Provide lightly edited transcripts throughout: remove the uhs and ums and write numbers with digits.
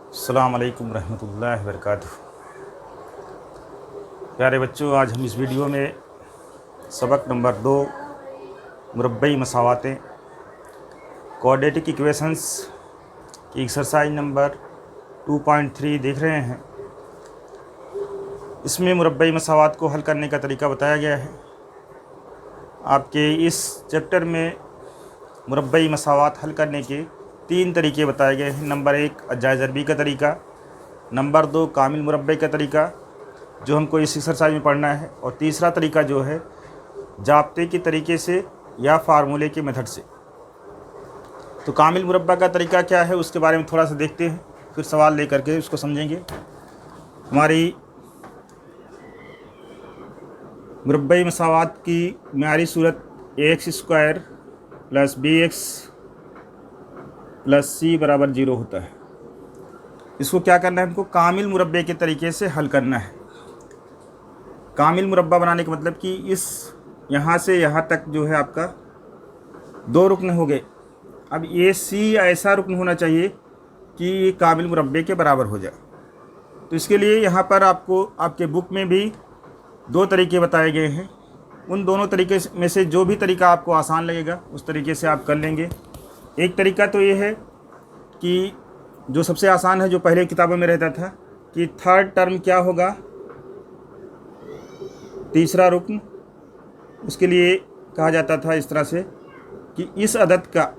अस्सलाम वालेकुम रहमतुल्लाहि व बरकातुहू। प्यारे बच्चों, आज हम इस वीडियो में सबक नंबर 2 मुरब्बई मसावातें क्वाड्रेटिक इक्वेशंस की एक्सरसाइज नंबर 2.3 देख रहे हैं। इसमें मुरब्बई मसावात को हल करने का तरीका बताया गया है। आपके इस चैप्टर में मुरब्बई मसावात हल करने के 3 तरीके बताए गए हैं। नंबर 1 अजायज़ अरबी का तरीका, नंबर 2 कामिल मुरब्बे का तरीका जो हमको इस एक्सरसाइज में पढ़ना है, और तीसरा तरीका जो है जाब्ते के तरीके से या फार्मूले के मेथड से। तो कामिल मुरब्बा का तरीका क्या है उसके बारे में थोड़ा सा देखते हैं, फिर सवाल लेकर के उसको समझेंगे। हमारी मुरब्बई मसावात की म्यारी सूरत ax² + bx + c = 0 होता है। इसको क्या करना है, हमको कामिल मुरब्बे के तरीके से हल करना है। कामिल मुरब्बा बनाने का मतलब कि इस यहाँ से यहाँ तक जो है आपका 2 रुकन हो गए। अब ये सी ऐसा रुकन होना चाहिए कि ये कामिल मुरब्बे के बराबर हो जाए। तो इसके लिए यहाँ पर आपको आपके बुक में भी 2 तरीके बताए गए हैं। उन दोनों तरीके में से जो भी तरीका आपको आसान लगेगा उस तरीके से आप कर लेंगे। एक तरीका तो ये है कि जो सबसे आसान है, जो पहले किताबों में रहता था कि थर्ड टर्म क्या होगा, तीसरा रुकन। उसके लिए कहा जाता था इस तरह से कि इस अदद का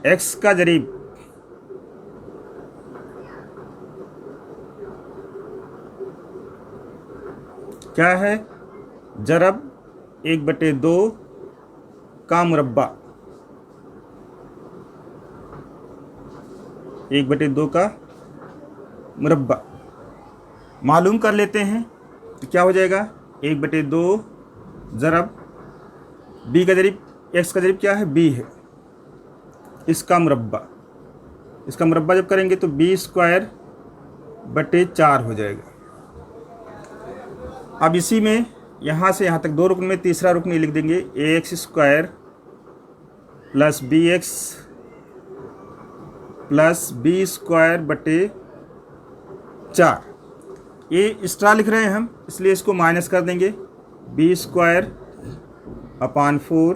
x का ज़रीब क्या है, ज़रब 1/2 का मुरब्बा, 1/2 का मुरब्बा मालूम कर लेते हैं। तो क्या हो जाएगा, 1/2 ज़रब b का ज़रीब, x का ज़रीब क्या है, b है, इसका मुरब्बा। इसका मुरब्बा जब करेंगे तो b²/4 हो जाएगा। अब इसी में यहाँ से यहाँ तक 2 रुकन में तीसरा रुकन ये लिख देंगे ax² + bx + b²/4। ये एक्स्ट्रा लिख रहे हैं हम, इसलिए इसको माइनस कर देंगे। b² /4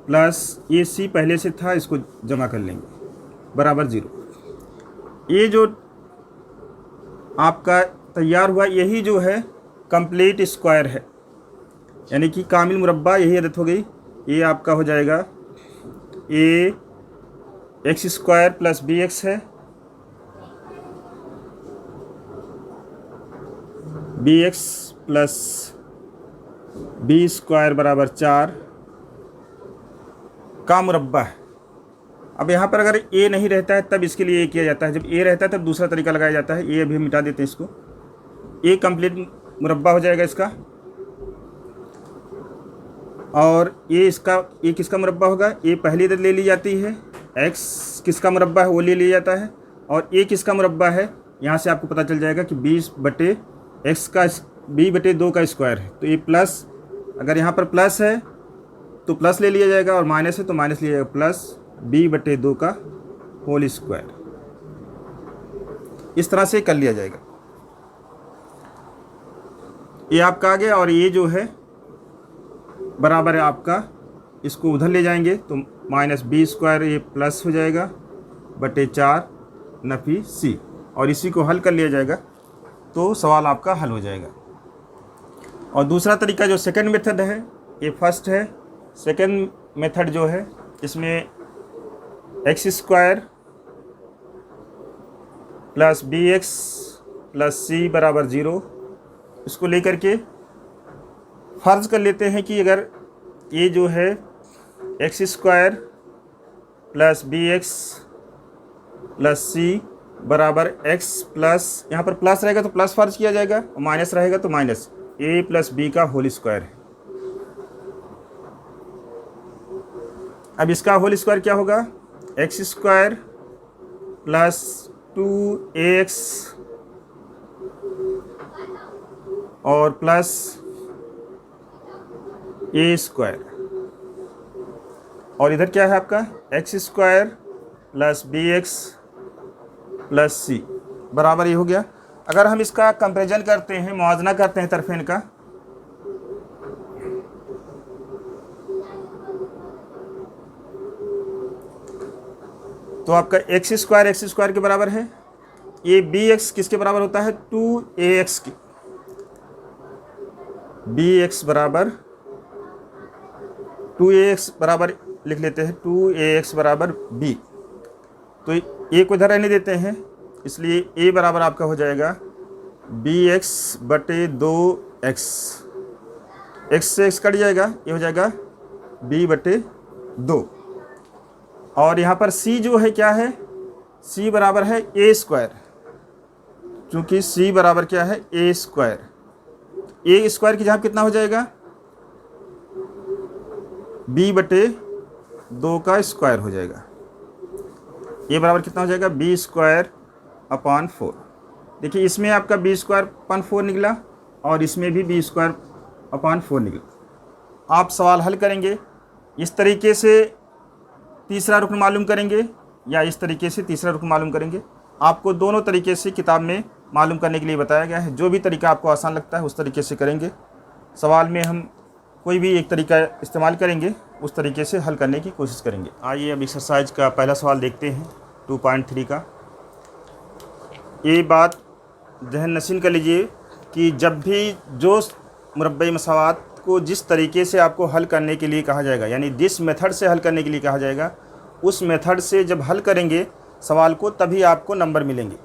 प्लस ये c पहले से था, इसको जमा कर लेंगे, बराबर 0। ये जो आपका तैयार हुआ यही जो है कंप्लीट स्क्वायर है, यानी कि कामिल मुरब्बा यही अदद हो गई। ये आपका हो जाएगा ax² + bx है, bx + b² = 4 का मुरब्बा है। अब यहाँ पर अगर a नहीं रहता है तब इसके लिए a किया जाता है, जब a रहता है तब दूसरा तरीका लगाया जाता है। a अभी मिटा देते हैं इसको। a कंप्लीट मुरब्बा हो जाएगा इसका, और ये इसका a किसका मुरब्बा होगा, a पहली अदद ले ली जाती है, x किसका मुरब्बा है वो ले लिया जाता है, और a किसका मुरब्बा है यहाँ से आपको पता चल जाएगा कि b/2 का स्क्वायर है। तो ये प्लस, अगर यहाँ पर प्लस है तो प्लस ले लिया जाएगा, और माइनस है तो माइनस लिया जाएगा, प्लस b/2 का होल स्क्वायर। इस तरह से कर लिया जाएगा। ये आपका आ गया, और ये जो है बराबर है आपका, इसको उधर ले जाएंगे तो -b² ये प्लस हो जाएगा /4 नफी c, और इसी को हल कर लिया जाएगा तो सवाल आपका हल हो जाएगा। और दूसरा तरीका जो सेकंड मेथड है, ये फर्स्ट है। सेकंड मेथड जो है इसमें x² + bx + c = 0, इसको लेकर के फ़र्ज़ कर लेते हैं कि अगर ये जो है x² + bx + c = x plus, यहाँ पर प्लस रहेगा तो प्लस फ़र्ज़ किया जाएगा, और माइनस रहेगा तो माइनस, a + b का होल स्क्वायर है। अब इसका होल स्क्वायर क्या होगा, x² + 2ax और प्लस a², और इधर क्या है आपका x² + bx प्लस सी बराबर ये हो गया। अगर हम इसका कंपेरिजन करते हैं, मुआवजना करते हैं तरफेन का, तो आपका एक्स स्क्वायर के बराबर है। ये बी एक्स किसके बराबर होता है? 2ax की। बी एक्स बराबर 2ax बराबर लिख लेते हैं, 2ax बराबर b। तो ए को इधर रहने देते हैं, इसलिए a बराबर आपका हो जाएगा bx बटे 2x। x से x कट जाएगा, ये हो जाएगा b बटे 2। और यहाँ पर c जो है क्या है? c बराबर है a स्क्वायर, क्योंकि c बराबर क्या है? a square. a स्क्वायर की जगह कितना हो जाएगा? b बटे 2 का स्क्वायर हो जाएगा। a बराबर कितना हो जाएगा? b square upon 4। देखिए इसमें आपका b स्क्वायर अपॉन 4 निकला और इसमें भी b स्क्वायर अपॉन 4 निकला। आप सवाल हल करेंगे इस तरीके से तीसरा रुकन मालूम करेंगे या इस तरीके से तीसरा रुकन मालूम करेंगे। आपको दोनों तरीके से किताब में मालूम करने के लिए बताया गया है। जो भी तरीका आपको आसान लगता है उस तरीके से करेंगे। सवाल में हम कोई भी एक तरीका इस्तेमाल करेंगे, उस तरीके से हल करने की कोशिश करेंगे। आइए अब एक्सरसाइज का पहला सवाल देखते हैं 2.3 का। ये बात जहन नशीन कर लीजिए कि जब भी जो मुरब्बई मसावात को जिस तरीके से आपको हल करने के लिए कहा जाएगा, यानी जिस मेथड से हल करने के लिए कहा जाएगा, उस मेथड से जब हल करेंगे सवाल को तभी आपको नंबर मिलेंगे।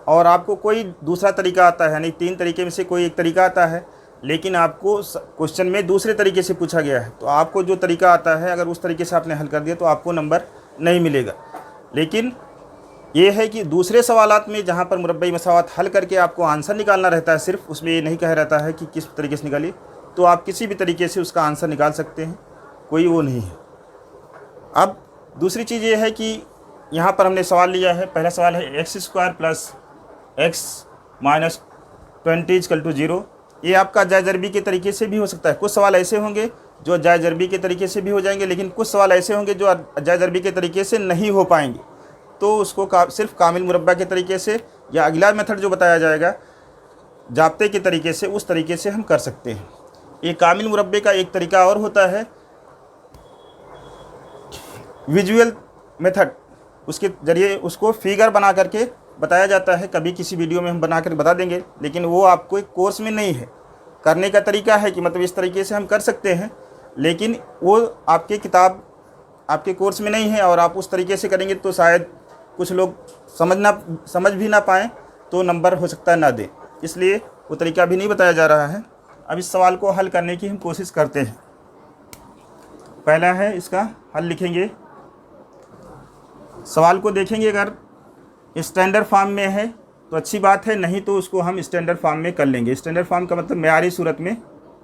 और आपको कोई दूसरा तरीका आता है, यानी 3 तरीके में से कोई एक तरीका आता है, लेकिन आपको क्वेश्चन में दूसरे तरीके से पूछा गया है, तो आपको जो तरीका आता है अगर उस तरीके से आपने हल कर दिया तो आपको नंबर नहीं मिलेगा। लेकिन ये है कि दूसरे सवालात में जहाँ पर मुरब्बई मसावात हल करके आपको आंसर निकालना रहता है, सिर्फ उसमें ये नहीं कहा रहता है कि किस तरीके से निकालिए, तो आप किसी भी तरीके से उसका आंसर निकाल सकते हैं, कोई वो नहीं है। अब दूसरी चीज़ ये है कि यहाँ पर हमने सवाल लिया है, पहला सवाल है x square plus X minus 20 = 0। ये आपका जायज़ अरबी के तरीके से भी हो सकता है। कुछ सवाल ऐसे होंगे जो जायज़ अरबी के तरीके से भी हो जाएंगे, लेकिन कुछ सवाल ऐसे होंगे जो जायज़ अरबी के तरीके से नहीं हो पाएंगे, तो उसको सिर्फ कामिल मुरब्बा के तरीके से या अगला मेथड जो बताया जाएगा जाब्ते के तरीके से, उस तरीके से हम कर सकते हैं। ये कामिल मुरब्बे का एक तरीका और होता है विजुअल मेथड, उसके ज़रिए उसको फिगर बना करके बताया जाता है। कभी किसी वीडियो में हम बना कर बता देंगे, लेकिन वो आपको एक कोर्स में नहीं है। करने का तरीका है कि मतलब इस तरीके से हम कर सकते हैं, लेकिन वो आपके किताब आपके कोर्स में नहीं है और आप उस तरीके से करेंगे तो शायद कुछ लोग समझ भी ना पाएँ, तो नंबर हो सकता है ना दें। इसलिए वो तरीका भी नहीं बताया जा रहा है। अब इस सवाल को हल करने की हम कोशिश करते हैं। पहला है इसका हल लिखेंगे, सवाल को देखेंगे। अगर स्टैंडर्ड फॉर्म में है तो अच्छी बात है, नहीं तो उसको हम स्टैंडर्ड फॉर्म में कर लेंगे। स्टैंडर्ड फॉर्म का मतलब मेयारी सूरत में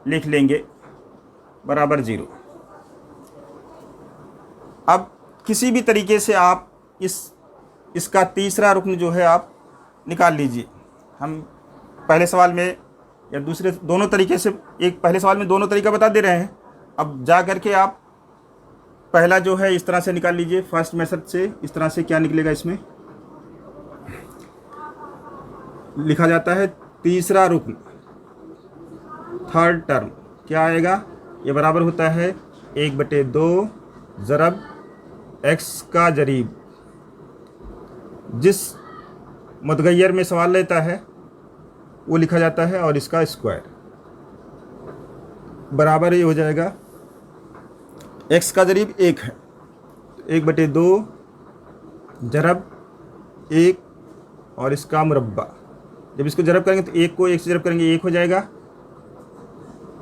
लिख लेंगे बराबर 0। अब किसी भी तरीके से आप इसका तीसरा रुकन जो है आप निकाल लीजिए। हम पहले सवाल में या दूसरे दोनों तरीके से, एक पहले सवाल में दोनों तरीका बता दे रहे हैं, अब जा कर के आप पहला जो है इस तरह से निकाल लीजिए। फर्स्ट मेथड से इस तरह से क्या निकलेगा, इसमें लिखा जाता है तीसरा रुकन, थर्ड टर्म क्या आएगा, ये बराबर होता है 1/2 ज़रब x का जरीब। जिस मुतगय्यर में सवाल लेता है वो लिखा जाता है और इसका स्क्वायर बराबर ये हो जाएगा, x का जरीब 1 है, 1/2 ज़रब 1 और इसका मुरब्बा। जब इसको ज़रब करेंगे तो 1 को 1 से ज़रब करेंगे 1 हो जाएगा,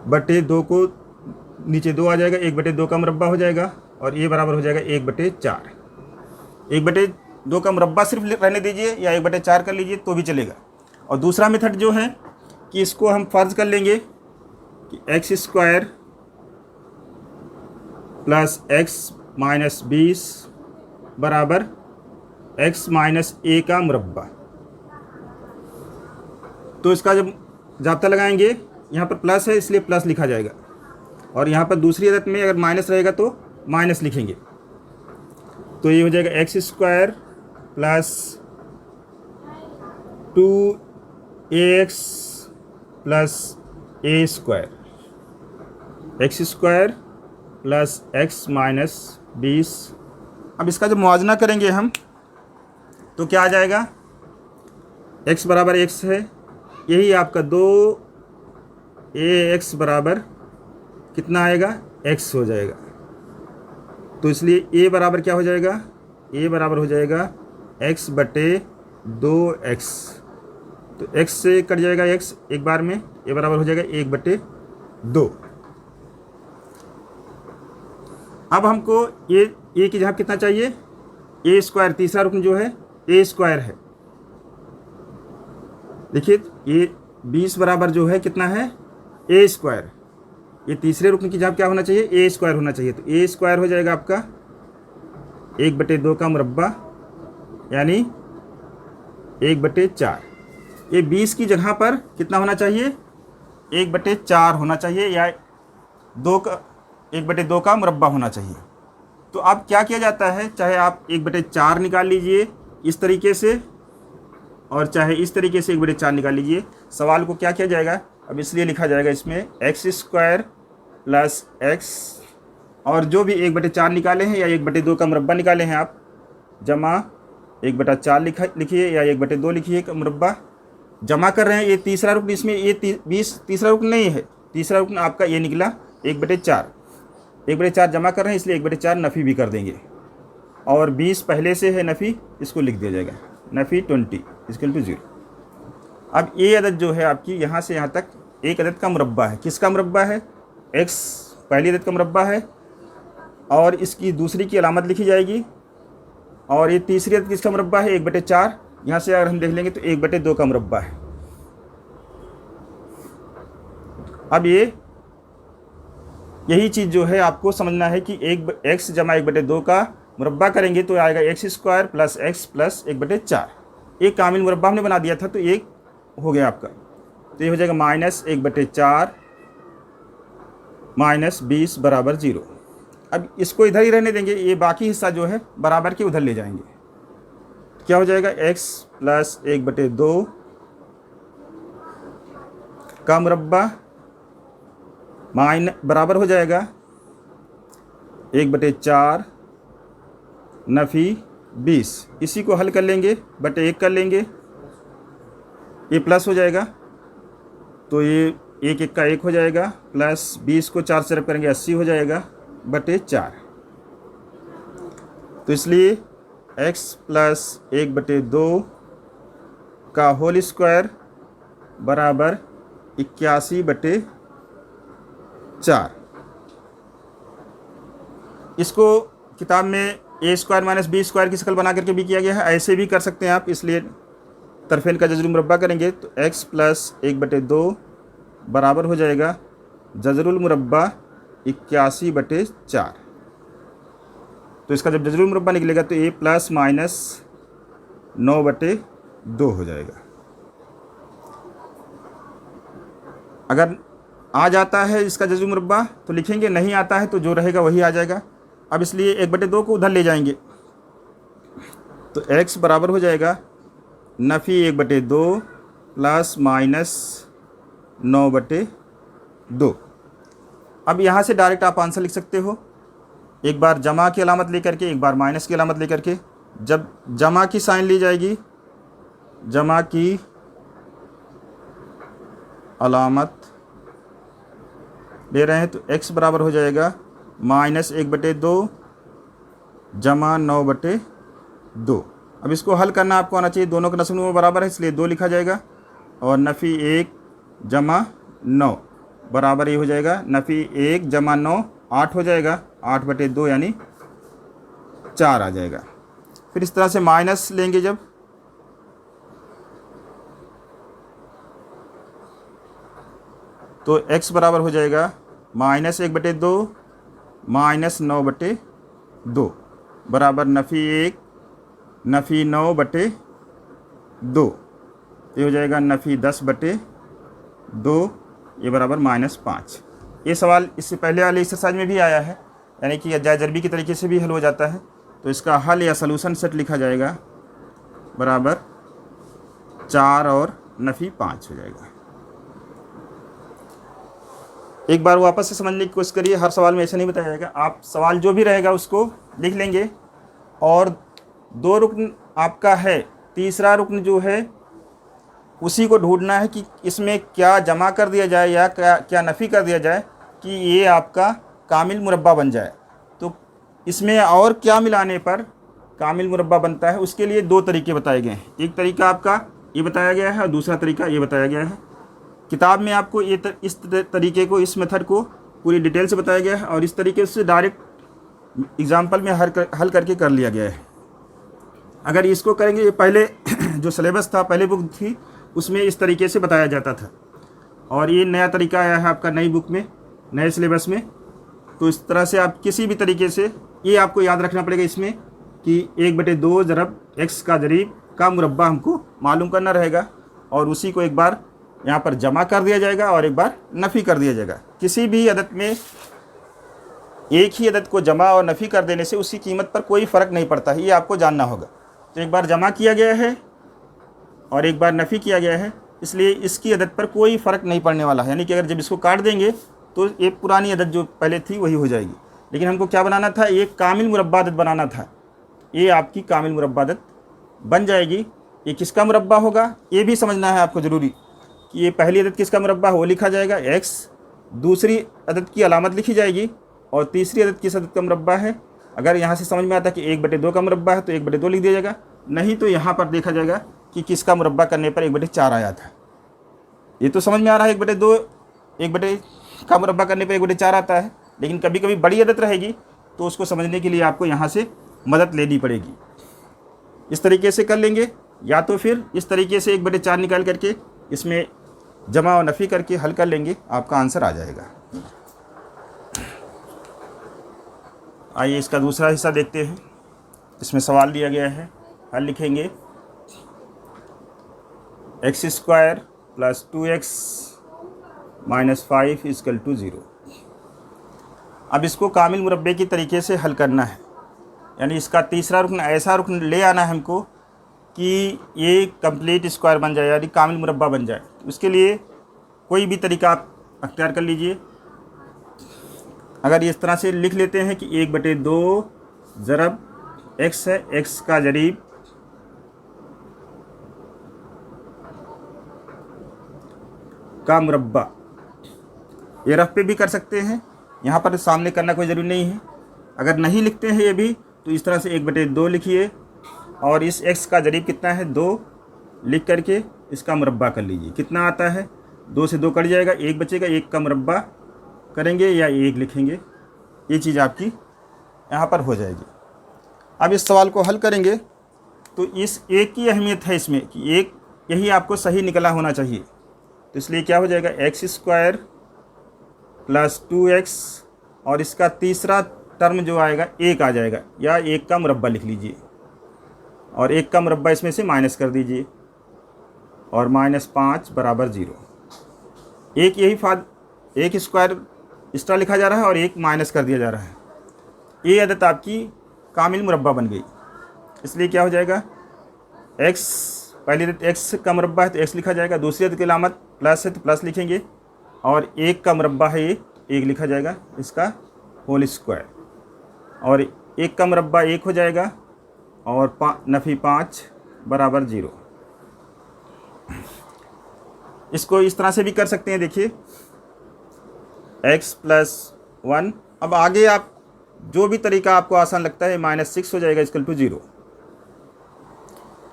बटे 2 को नीचे 2 आ जाएगा, 1/2 का मुरब्बा हो जाएगा और ये बराबर हो जाएगा 1/4। 1/2 का मुरब्बा सिर्फ रहने दीजिए या 1/4 कर लीजिए तो भी चलेगा। और दूसरा मेथड जो है कि इसको हम फ़र्ज़ कर लेंगे कि x square plus x minus 20 बराबर x माइनस a का मुरब्बा। तो इसका जब जाब्ता लगाएंगे, यहाँ पर प्लस है इसलिए प्लस लिखा जाएगा, और यहाँ पर दूसरी आदत में अगर माइनस रहेगा तो माइनस लिखेंगे। तो ये हो जाएगा X square plus 2ax plus A square, X square plus X minus 20। अब इसका जब मुआवजा करेंगे हम तो क्या आ जाएगा, x बराबर x है, यही आपका 2ax बराबर कितना आएगा, x हो जाएगा। तो इसलिए a बराबर क्या हो जाएगा, a बराबर हो जाएगा x बटे 2x। तो x से कट जाएगा x एक बार में, a बराबर हो जाएगा 1 बटे 2। अब हमको a की जगह कितना चाहिए, a स्क्वायर, तीसरा रुकन जो है a स्क्वायर है। देखिए ये 20 बराबर जो है कितना है, a स्क्वायर। ये तीसरे रुकन की जगह क्या होना चाहिए, a स्क्वायर होना चाहिए। तो a स्क्वायर हो जाएगा आपका 1 बटे 2 का मुरब्बा, यानी 1 बटे 4। ये 20 की जगह पर कितना होना चाहिए, 1 बटे 4 होना चाहिए, या 1 बटे 2 का मुरब्बा होना चाहिए। तो अब क्या किया जाता है, चाहे आप 1 बटे 4 निकाल लीजिए इस तरीके से, और चाहे इस तरीके से 1 बटे 4 निकाल लीजिए। सवाल को क्या किया जाएगा, अब इसलिए लिखा जाएगा इसमें एक्स स्क्वायर प्लस एक्स, और जो भी 1 बटे 4 निकाले हैं या 1 बटे 2 का मुरब्बा निकाले हैं आप, जमा 1 बटा 4 लिखिए या 1 बटे 2 लिखिए का मुरब्बा। जमा कर रहे हैं, ये तीसरा रुकन, इसमें ये 20 तीसरा रुकन नहीं है, तीसरा रुकन आपका ये निकला 1 बटे 4। 1 बटे 4 जमा कर रहे हैं, इसलिए 1 बटे 4 नफ़ी भी कर देंगे, और 20 पहले से है नफ़ी, इसको लिख दिया जाएगा नफ़ी 20 इक्वल टू 0। अब ये अदद जो है आपकी यहाँ से यहाँ तक एक अदद का मुरब्बा है। किसका मुरब्बा है, x पहली अदद का मुरब्बा है, और इसकी दूसरी की अलामत लिखी जाएगी, और ये तीसरी अदद किसका मुरब्बा है, 1 बटे 4। यहाँ से अगर हम देख लेंगे तो 1 बटे 2 का मुरब्बा है। अब यही चीज़ जो है आपको समझना है कि x जमा 1 बटे 2 का मुरब्बा करेंगे तो आएगा x square plus x plus 1 बटे 4। एक कामिल मुरब्बा हमने बना दिया था, तो एक हो गया आपका, तो ये हो जाएगा माइनस 1 बटे 4 माइनस 20 बराबर 0। अब इसको इधर ही रहने देंगे, ये बाकी हिस्सा जो है बराबर के उधर ले जाएंगे। क्या हो जाएगा, x प्लस 1 बटे 2 का मुरब्बा बराबर हो जाएगा 1 बटे 4 नफ़ी 20। इसी को हल कर लेंगे, बटे 1 कर लेंगे, ये प्लस हो जाएगा, तो ये 1 1 का 1 हो जाएगा, प्लस 20 को 4 से रब करेंगे 80 हो जाएगा बटे 4। तो इसलिए x प्लस 1 बटे 2 का होल स्क्वायर बराबर 81 बटे 4। इसको किताब में a square minus B square की शक्ल बना करके भी किया गया है, ऐसे भी कर सकते हैं आप। इसलिए तरफेन का जजरुल मुरब्बा करेंगे तो x प्लस 1 बटे 2 बराबर हो जाएगा जजरुल मुरब्बा 81 बटे 4। तो इसका जब जजरुल मुरब्बा निकलेगा तो a प्लस माइनस 9 बटे 2 हो जाएगा। अगर आ जाता है इसका जजरुल मुरब्बा तो लिखेंगे, नहीं आता है तो जो रहेगा वही आ जाएगा। अब इसलिए 1 बटे 2 को उधर ले जाएंगे, तो x बराबर हो जाएगा नफ़ी 1 बटे 2 प्लस माइनस 9 बटे 2। अब यहाँ से डायरेक्ट आप आंसर लिख सकते हो, एक बार जमा की अलामत लेकर के, एक बार माइनस की अलामत लेकर के। जब जमा की साइन ली जाएगी, जमा की अलामत ले रहे हैं, तो x बराबर हो जाएगा माइनस 1 बटे 2 जमा 9 बटे 2। अब इसको हल करना आपको आना चाहिए, दोनों का नस्ब में बराबर है इसलिए 2 लिखा जाएगा, और नफ़ी 1 जमा 9 बराबर ये हो जाएगा नफ़ी 1 जमा 9 8 हो जाएगा, 8 बटे 2 यानी 4 आ जाएगा। फिर इस तरह से माइनस लेंगे जब, तो x बराबर हो जाएगा माइनस 1 बटे 2 माइनस 9 बटे 2 बराबर नफ़ी 1 नफ़ी 9 बटे 2, ये हो जाएगा नफ़ी 10 बटे 2, ये बराबर माइनस 5। ये सवाल इससे पहले वाले एक्सरसाइज में भी आया है, यानी कि जाय ज़रबी के तरीके से भी हल हो जाता है। तो इसका हल या सलूशन सेट लिखा जाएगा बराबर 4 और नफ़ी 5 हो जाएगा। एक बार वापस से समझने की कोशिश करिए, हर सवाल में ऐसा नहीं बताया जाएगा। आप सवाल जो भी रहेगा उसको लिख लेंगे और 2 रुकन आपका है, तीसरा रुकन जो है उसी को ढूंढना है कि इसमें क्या जमा कर दिया जाए या क्या नफ़ी कर दिया जाए कि ये आपका कामिल मुरब्बा बन जाए। तो इसमें और क्या मिलाने पर कामिल मुरब्बा बनता है, उसके लिए 2 तरीके बताए गए हैं। एक तरीका आपका ये बताया गया है और दूसरा तरीका ये बताया गया है। किताब में आपको इस तरीके को, इस मेथड को पूरी डिटेल से बताया गया है और इस तरीके से डायरेक्ट एग्जाम्पल में हल करके कर लिया गया है। अगर इसको करेंगे, ये पहले जो सिलेबस था, पहले बुक थी, उसमें इस तरीके से बताया जाता था और ये नया तरीका आया है आपका नई बुक में, नए सिलेबस में। तो इस तरह से आप किसी भी तरीके से, ये आपको याद रखना पड़ेगा इसमें कि 1/2 ज़रब x का ज़रीब का मुरब्बा हमको मालूम करना रहेगा और उसी को एक बार यहाँ पर जमा कर दिया जाएगा और एक बार नफ़ी कर दिया जाएगा। किसी भी अदद में एक ही अदद को जमा और नफ़ी कर देने से उसकी कीमत पर कोई फ़र्क नहीं पड़ता है, ये आपको जानना होगा। तो एक बार जमा किया गया है और एक बार नफ़ी किया गया है, इसलिए इसकी अदद पर कोई फ़र्क नहीं पड़ने वाला है। यानी कि अगर जब इसको काट देंगे तो ये पुरानी अदद जो पहले थी वही हो जाएगी। लेकिन हमको क्या बनाना था, ये कामिल मुरब्बा अदद बनाना था। ये आपकी कामिल मुरब्बा अदद बन जाएगी। ये किसका मुरब्बा होगा ये भी समझना है आपको ज़रूरी कि ये पहली अदद किसका मुरब्बा है, वो लिखा जाएगा x, दूसरी अदद की अलामत लिखी जाएगी और तीसरी अदद किस अदद का मुरब्बा है। अगर यहाँ से समझ में आता है कि 1/2 का मुरब्बा है तो 1/2 लिख दिया जाएगा, नहीं तो यहाँ पर देखा जाएगा कि किसका मुरब्बा करने पर 1/4 आया था। ये तो समझ में आ रहा है 1/2 का मुरब्बा करने पर 1/4 आता है। लेकिन कभी कभी बड़ी अदद रहेगी तो उसको समझने के लिए आपको यहाँ से मदद लेनी पड़ेगी। इस तरीके से कर लेंगे या तो फिर इस तरीके से 1/4 निकाल करके इसमें जमा और नफ़ी करके हल कर लेंगे, आपका आंसर आ जाएगा। आइए इसका दूसरा हिस्सा देखते हैं। इसमें सवाल दिया गया है, हल लिखेंगे x² + 2x - 5 = 0। अब इसको कामिल मुरब्बे की तरीके से हल करना है, यानी इसका तीसरा रुकन ऐसा रुकन ले आना है हमको कि ये कंप्लीट स्क्वायर बन जाए, यानी कामिल मुरब्बा बन जाए। उसके लिए कोई भी तरीका आप अख्तियार कर लीजिए। अगर इस तरह से लिख लेते हैं कि 1/2 ज़रब x है, x का ज़रीब का मुरब्बा, ये रफ पे भी कर सकते हैं, यहाँ पर सामने करना कोई ज़रूरी नहीं है। अगर नहीं लिखते हैं ये भी तो इस तरह से 1/2 लिखिए और इस x का ज़रीब कितना है 2 लिख करके इसका मुरब्बा कर लीजिए। कितना आता है, 2 से 2 कट जाएगा, 1 बचेगा, 1 का मुरब्बा करेंगे या 1 लिखेंगे, ये चीज़ आपकी यहाँ पर हो जाएगी। अब इस सवाल को हल करेंगे तो इस एक की अहमियत है इसमें कि एक यही आपको सही निकला होना चाहिए। तो इसलिए क्या हो जाएगा, x² + 2x और इसका तीसरा टर्म जो आएगा 1 आ जाएगा, या 1 का मुरब्बा लिख लीजिए और 1 का मुरब्बा इसमें से माइनस कर दीजिए और -5 = 0। एक यही एक स्क्वायर एक्स्ट्रा लिखा जा रहा है और 1 माइनस कर दिया जा रहा है। ये अदद आपकी कामिल मुरब्बा बन गई। इसलिए क्या हो जाएगा, x पहली अदद x का मुरब्बा है तो x लिखा जाएगा, दूसरी अदद की अलामत प्लस है तो प्लस लिखेंगे और 1 का मुरब्बा है ये 1 लिखा जाएगा, इसका होल स्क्वायर, और 1 का मुरब्बा 1 हो जाएगा और नफ़ी 5 = 0। इसको इस तरह से भी कर सकते हैं, देखिए x + 1। अब आगे आप जो भी तरीका आपको आसान लगता है, -6 हो जाएगा = 0,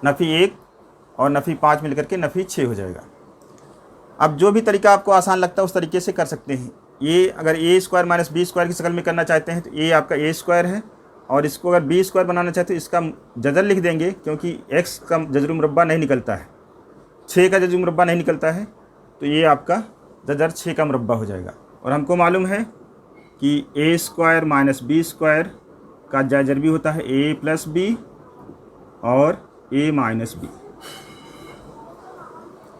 नफ़ी 1 और नफ़ी 5 मिलकर के नफ़ी 6 हो जाएगा। अब जो भी तरीका आपको आसान लगता है उस तरीके से कर सकते हैं। ये अगर a² - b² की शक्ल में करना चाहते हैं तो ये आपका a² है और इसको अगर b² बनाना चाहते हैं तो इसका जज़र लिख देंगे, क्योंकि x का जज़र मुरब्बा नहीं निकलता है, 6 का जज़र मुरब्बा नहीं निकलता है, तो ये आपका जज़र 6 का मुरब्बा हो जाएगा। और हमको मालूम है कि a² - b² का जज़र भी होता है a + b और a - b,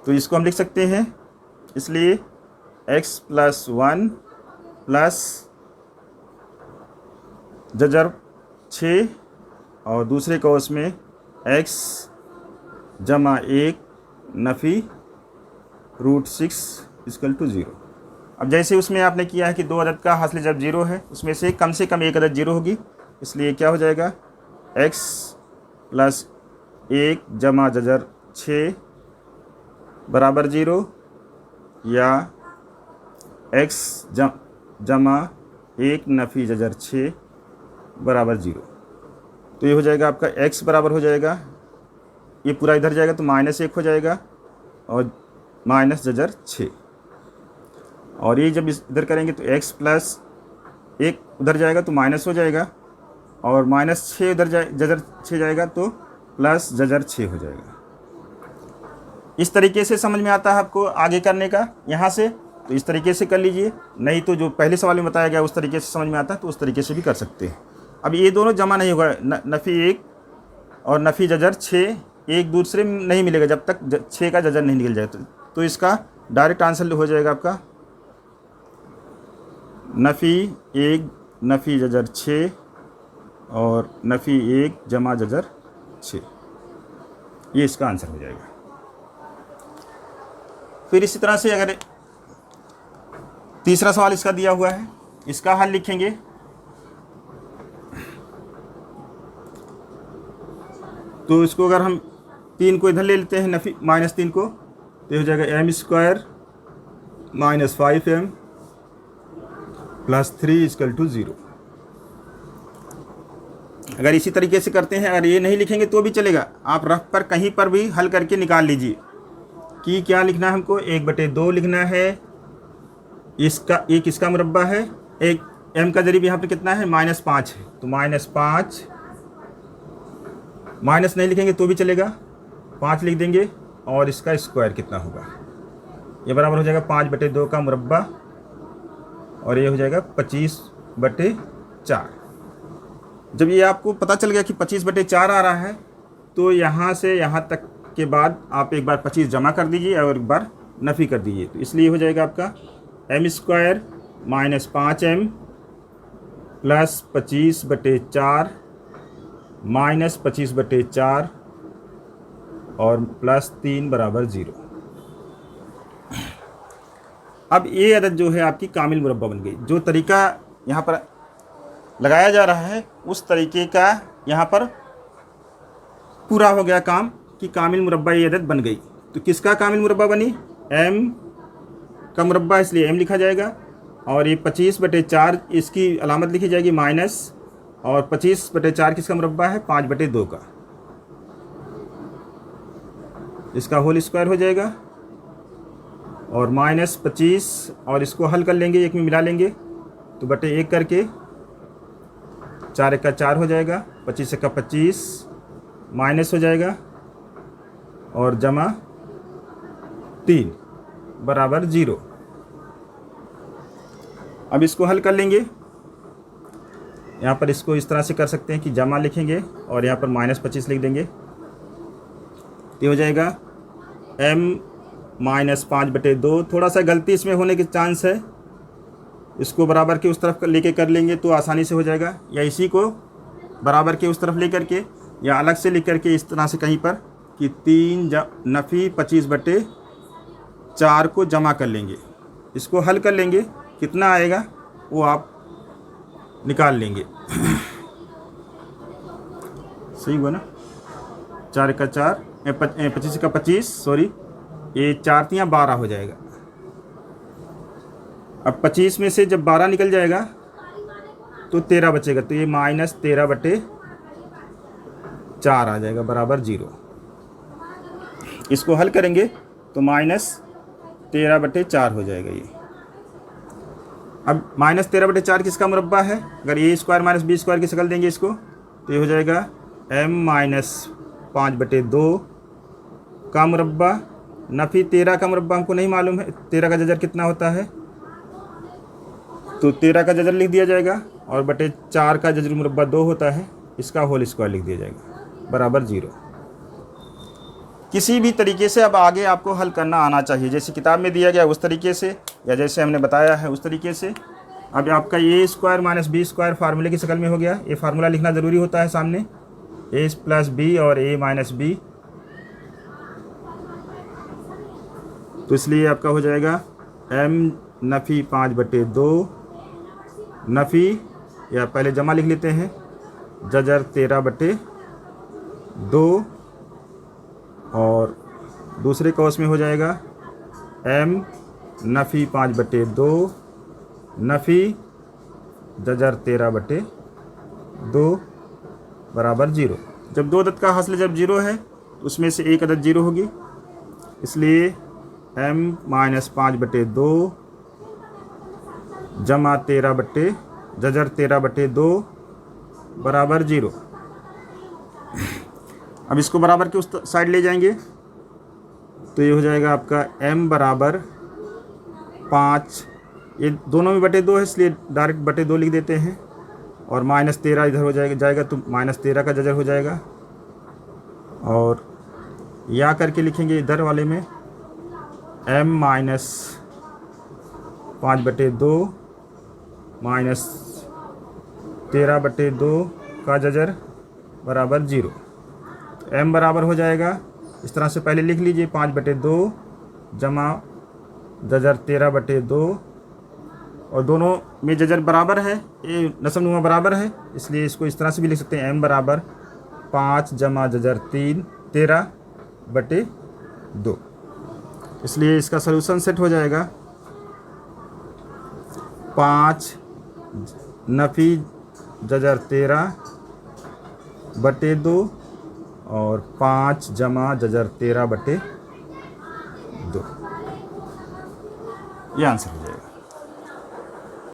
तो इसको हम लिख सकते हैं। इसलिए x + 1 प्लस जज़र 6 और दूसरे कौस में x = 1 नफ़ी रूट 6 इक्वल टू 0। अब जैसे उसमें आपने किया है कि दो अदद का हासिल जब 0 है, उसमें से कम एक अदद 0 होगी, इसलिए क्या हो जाएगा x प्लस 1 जमा जजर 6 बराबर 0, या x जमा 1 नफ़ी जजर 6 बराबर 0। तो ये हो जाएगा आपका x बराबर हो जाएगा, ये पूरा इधर जाएगा तो -1 हो जाएगा और माइनस जजर 6, और ये जब इधर करेंगे तो x प्लस 1 उधर जाएगा तो माइनस हो जाएगा, और -6 उधर जजर 6 जाएगा तो प्लस जजर 6 हो जाएगा। इस तरीके से समझ में आता है आपको आगे करने का यहाँ से, तो इस तरीके से कर लीजिए, नहीं तो जो पहले सवाल में बताया गया उस तरीके से समझ में आता है तो उस तरीके से भी कर सकते हैं। अब ये दोनों जमा नहीं होगा, नफ़ी 1 और नफ़ी जजर 6 एक दूसरे में नहीं मिलेगा जब तक 6 का जजर नहीं निकल जाए, तो इसका डायरेक्ट आंसर हो जाएगा आपका नफ़ी 1 नफ़ी जजर 6 और नफ़ी 1 जमा जजर 6, ये इसका आंसर हो जाएगा। फिर इसी तरह से अगर तीसरा सवाल इसका दिया हुआ है, इसका हल लिखेंगे। तो इसको अगर हम 3 को इधर ले लेते हैं, नफ़ी -3 को, तो हो जाएगा m² - 5m + 3 = 0। अगर इसी तरीके से करते हैं, अगर ये नहीं लिखेंगे तो भी चलेगा, आप रफ पर कहीं पर भी हल करके निकाल लीजिए कि क्या लिखना है हमको। 1/2 लिखना है, इसका एक इसका मुरब्बा है, एक m का ज़रीब यहाँ पर कितना है -5 है, तो -5, माइनस नहीं लिखेंगे तो भी चलेगा, 5 लिख देंगे, और इसका स्क्वायर कितना होगा, ये बराबर हो जाएगा 5/2 का मुरब्बा, और ये हो जाएगा 25/4। जब ये आपको पता चल गया कि 25/4 आ रहा है, तो यहाँ से यहाँ तक के बाद आप एक बार 25 जमा कर दीजिए और एक बार नफ़ी कर दीजिए, तो इसलिए हो जाएगा आपका m² - 5m + 25/4 -25/4 और +3 बराबर 0। अब ये अदद जो है आपकी कामिल मुरब्बा बन गई। जो तरीका यहाँ पर लगाया जा रहा है उस तरीके का यहाँ पर पूरा हो गया काम कि कामिल मुरब्बा ये अदद बन गई। तो किसका कामिल मुरब्बा बनी, m का मुरब्बा, इसलिए m लिखा जाएगा, और ये 25/4 इसकी अलामत लिखी जाएगी माइनस, और 25/4 किसका मुरब्बा है 5/2 का, इसका होल स्क्वायर हो जाएगा, और -25, और इसको हल कर लेंगे, एक में मिला लेंगे तो बटे 1 करके 4 × 4 हो जाएगा, 25 × 25 माइनस हो जाएगा, और जमा 3 बराबर 0। अब इसको हल कर लेंगे, यहाँ पर इसको इस तरह से कर सकते हैं कि जमा लिखेंगे और यहाँ पर -25 लिख देंगे, तो हो जाएगा m - 5/2। थोड़ा सा गलती इसमें होने के चांस है, इसको बराबर के उस तरफ लेके कर लेंगे तो आसानी से हो जाएगा, या इसी को बराबर के उस तरफ ले करके या अलग से लिख करके इस तरह से कहीं पर कि 3 नफ़ी 25/4 को जमा कर लेंगे, इसको हल कर लेंगे, कितना आएगा वो आप निकाल लेंगे। सही हुआ ना, 4 × 4 25 × 25 सॉरी, ये 4 × 12 हो जाएगा। अब 25 में से जब 12 निकल जाएगा तो 13 बचेगा, तो ये -13/4 आ जाएगा बराबर 0। इसको हल करेंगे तो -13/4 हो जाएगा ये। अब -13/4 किसका मुरब्बा है, अगर a² - b² की शक्ल देंगे इसको, तो ये हो जाएगा m - 5/2 का मुरब्बा, नफ़ी 13 का मुरब्बा हमको नहीं मालूम है, 13 का जजर कितना होता है, तो 13 का जजर लिख दिया जाएगा, और बटे 4 का जजर मुरब्बा 2 होता है, इसका होल स्क्वायर लिख दिया जाएगा बराबर 0। किसी भी तरीके से अब आगे आपको हल करना आना चाहिए, जैसे किताब में दिया गया उस तरीके से, या जैसे हमने बताया है उस तरीके से। अब आपका a² - b² फार्मूले की शक्ल में हो गया, ये फार्मूला लिखना ज़रूरी होता है सामने, a + b और a - b तो इसलिए आपका हो जाएगा m नफ़ी 5/2 नफ़ी, या पहले जमा लिख लेते हैं, जजर 13/2, और दूसरे कौस में हो जाएगा m नफ़ी 5/2 नफ़ी जजर 13/2 बराबर 0। जब दो अदद का हासिल जब 0 है तो उसमें से एक अदद 0 होगी, इसलिए m - 5/2 जमा जजर 13/2 बराबर 0। अब इसको बराबर के उस साइड ले जाएंगे तो ये हो जाएगा आपका m बराबर 5, ये दोनों में बटे 2 है इसलिए डायरेक्ट बटे 2 लिख देते हैं, और -13 इधर हो जाएगा तो -13 का जजर हो जाएगा, और या करके लिखेंगे इधर वाले में m - 5/2 -13/2 का जजर बराबर 0। तो m बराबर हो जाएगा, इस तरह से पहले लिख लीजिए, 5/2 जमा जजर 13/2, और दोनों में जजर बराबर है, ये नसबनुमा बराबर है, इसलिए इसको इस तरह से भी लिख सकते हैं, m बराबर 5 जमा जजर 13/2। इसलिए इसका सलूशन सेट हो जाएगा 5 नफ़ी जजर 13/2 और 5 जमा जजर 13/2। ये आंसर है।